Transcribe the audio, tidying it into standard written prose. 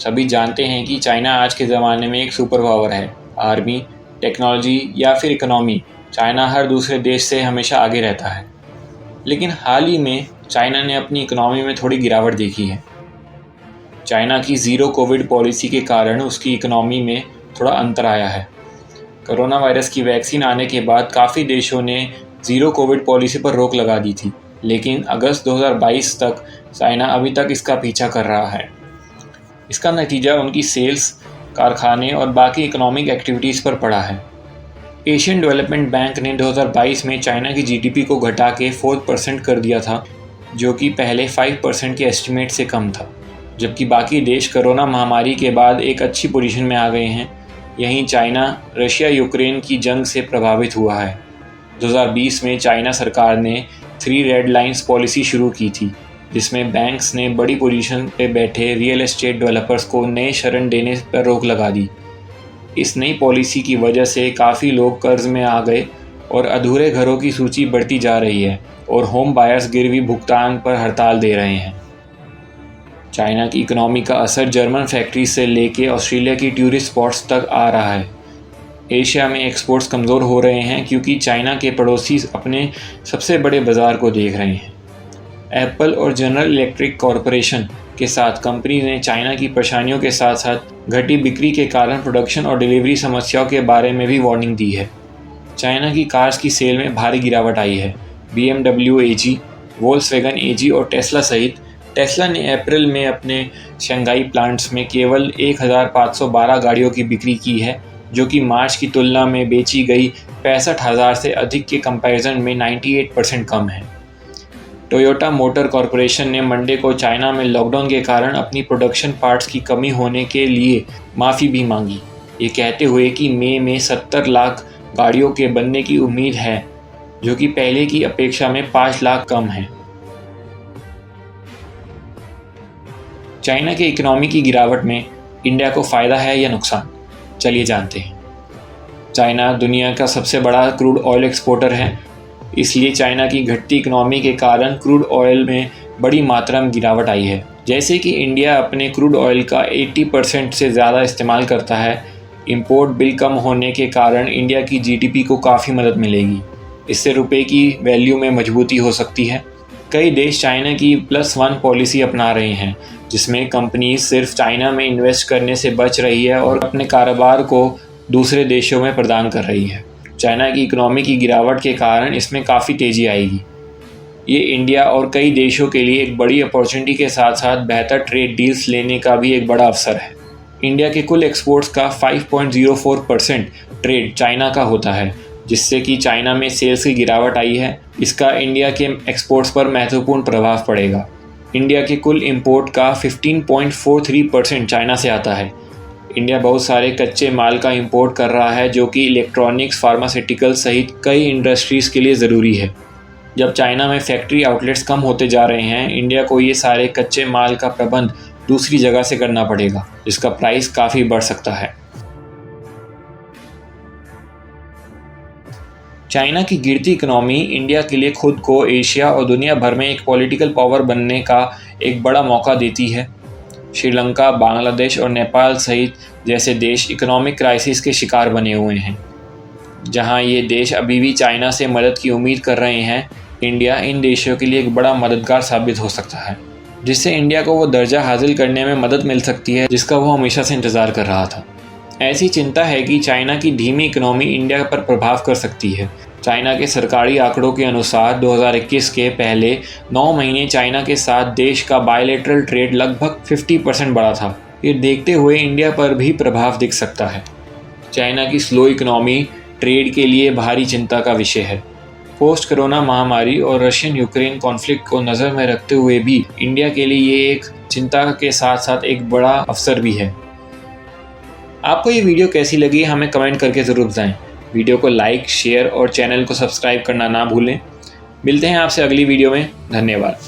सभी जानते हैं कि चाइना आज के ज़माने में एक सुपर पावर है। आर्मी, टेक्नोलॉजी या फिर इकोनॉमी, चाइना हर दूसरे देश से हमेशा आगे रहता है। लेकिन हाल ही में चाइना ने अपनी इकोनॉमी में थोड़ी गिरावट देखी है। चाइना की ज़ीरो कोविड पॉलिसी के कारण उसकी इकोनॉमी में थोड़ा अंतर आया है। कोरोना वायरस की वैक्सीन आने के बाद काफ़ी देशों ने ज़ीरो कोविड पॉलिसी पर रोक लगा दी थी, लेकिन अगस्त 2022 तक चाइना अभी तक इसका पीछा कर रहा है। इसका नतीजा उनकी सेल्स, कारखाने और बाकी इकोनॉमिक एक्टिविटीज़ पर पड़ा है। एशियन डेवलपमेंट बैंक ने 2022 में चाइना की जीडीपी को घटा के 4% कर दिया था, जो कि पहले 5% के एस्टिमेट से कम था। जबकि बाकी देश कोरोना महामारी के बाद एक अच्छी पोजीशन में आ गए हैं। यहीं चाइना रशिया यूक्रेन की जंग से प्रभावित हुआ है। 2020 में चाइना सरकार ने 3 रेड लाइंस पॉलिसी शुरू की थी, जिसमें बैंक्स ने बड़ी पोजीशन पे बैठे रियल एस्टेट डेवलपर्स को नए ऋण देने पर रोक लगा दी। इस नई पॉलिसी की वजह से काफ़ी लोग कर्ज में आ गए और अधूरे घरों की सूची बढ़ती जा रही है और होम बायर्स गिरवी भुगतान पर हड़ताल दे रहे हैं। चाइना की इकोनॉमी का असर जर्मन फैक्ट्री से लेके ऑस्ट्रेलिया की टूरिस्ट स्पॉट्स तक आ रहा है। एशिया में एक्सपोर्ट्स कमज़ोर हो रहे हैं क्योंकि चाइना के पड़ोसी अपने सबसे बड़े बाज़ार को देख रहे हैं। एप्पल और जनरल इलेक्ट्रिक कॉरपोरेशन के साथ कंपनी ने चाइना की परेशानियों के साथ साथ घटी बिक्री के कारण प्रोडक्शन और डिलीवरी समस्याओं के बारे में भी वार्निंग दी है। चाइना की कार्स की सेल में भारी गिरावट आई है। BMW AG, वोल्क्सवैगन AG और टेस्ला सहित टेस्ला ने अप्रैल में अपने शंघाई प्लांट्स में केवल 1512 गाड़ियों की बिक्री की है, जो कि मार्च की तुलना में बेची गई 65,000 से अधिक के कंपैरिजन में 98% कम है। टोयोटा मोटर कॉरपोरेशन ने मंडे को चाइना में लॉकडाउन के कारण अपनी प्रोडक्शन पार्ट्स की कमी होने के लिए माफ़ी भी मांगी, ये कहते हुए कि मई में 70 लाख गाड़ियों के बनने की उम्मीद है, जो कि पहले की अपेक्षा में 5 लाख कम है। चाइना के इकोनॉमी की गिरावट में इंडिया को फ़ायदा है या नुकसान, चलिए जानते हैं। चाइना दुनिया का सबसे बड़ा क्रूड ऑयल एक्सपोर्टर है, इसलिए चाइना की घटती इकोनॉमी के कारण क्रूड ऑयल में बड़ी मात्रा में गिरावट आई है। जैसे कि इंडिया अपने क्रूड ऑयल का 80% से ज़्यादा इस्तेमाल करता है, इंपोर्ट बिल कम होने के कारण इंडिया की जीडीपी को काफ़ी मदद मिलेगी। इससे रुपए की वैल्यू में मजबूती हो सकती है। कई देश चाइना की +1 पॉलिसी अपना रहे हैं, जिसमें कंपनी सिर्फ चाइना में इन्वेस्ट करने से बच रही है और अपने कारोबार को दूसरे देशों में प्रदान कर रही है। चाइना की इकोनॉमी की गिरावट के कारण इसमें काफ़ी तेज़ी आएगी। ये इंडिया और कई देशों के लिए एक बड़ी अपॉर्चुनिटी के साथ साथ बेहतर ट्रेड डील्स लेने का भी एक बड़ा अवसर है। इंडिया के कुल एक्सपोर्ट्स का 5.04% ट्रेड चाइना का होता है, जिससे कि चाइना में सेल्स की गिरावट आई है। इसका इंडिया के एक्सपोर्ट्स पर महत्वपूर्ण प्रभाव पड़ेगा। इंडिया के कुल इंपोर्ट का 15.43% चाइना से आता है। इंडिया बहुत सारे कच्चे माल का इंपोर्ट कर रहा है, जो कि इलेक्ट्रॉनिक्स, फार्मास्यूटिकल सहित कई इंडस्ट्रीज़ के लिए ज़रूरी है। जब चाइना में फैक्ट्री आउटलेट्स कम होते जा रहे हैं, इंडिया को ये सारे कच्चे माल का प्रबंध दूसरी जगह से करना पड़ेगा, जिसका प्राइस काफ़ी बढ़ सकता है। चाइना की गिरती इकोनॉमी इंडिया के लिए खुद को एशिया और दुनिया भर में एक पॉलिटिकल पावर बनने का एक बड़ा मौका देती है। श्रीलंका, बांग्लादेश और नेपाल सहित जैसे देश इकोनॉमिक क्राइसिस के शिकार बने हुए हैं। जहां ये देश अभी भी चाइना से मदद की उम्मीद कर रहे हैं, इंडिया इन देशों के लिए एक बड़ा मददगार साबित हो सकता है, जिससे इंडिया को वो दर्जा हासिल करने में मदद मिल सकती है जिसका वो हमेशा से इंतज़ार कर रहा था। ऐसी चिंता है कि चाइना की धीमी इकोनॉमी इंडिया पर प्रभाव कर सकती है। चाइना के सरकारी आंकड़ों के अनुसार 2021 के पहले 9 महीने चाइना के साथ देश का बायलैटरल ट्रेड लगभग 50% बढ़ा था। ये देखते हुए इंडिया पर भी प्रभाव दिख सकता है। चाइना की स्लो इकोनॉमी ट्रेड के लिए भारी चिंता का विषय है। पोस्ट कोरोना महामारी और रशियन यूक्रेन कॉन्फ्लिक्ट को नज़र में रखते हुए भी इंडिया के लिए ये एक चिंता के साथ साथ एक बड़ा अवसर भी है। आपको ये वीडियो कैसी लगी हमें कमेंट करके ज़रूर बताएं। वीडियो को लाइक, शेयर और चैनल को सब्सक्राइब करना ना भूलें। मिलते हैं आपसे अगली वीडियो में। धन्यवाद।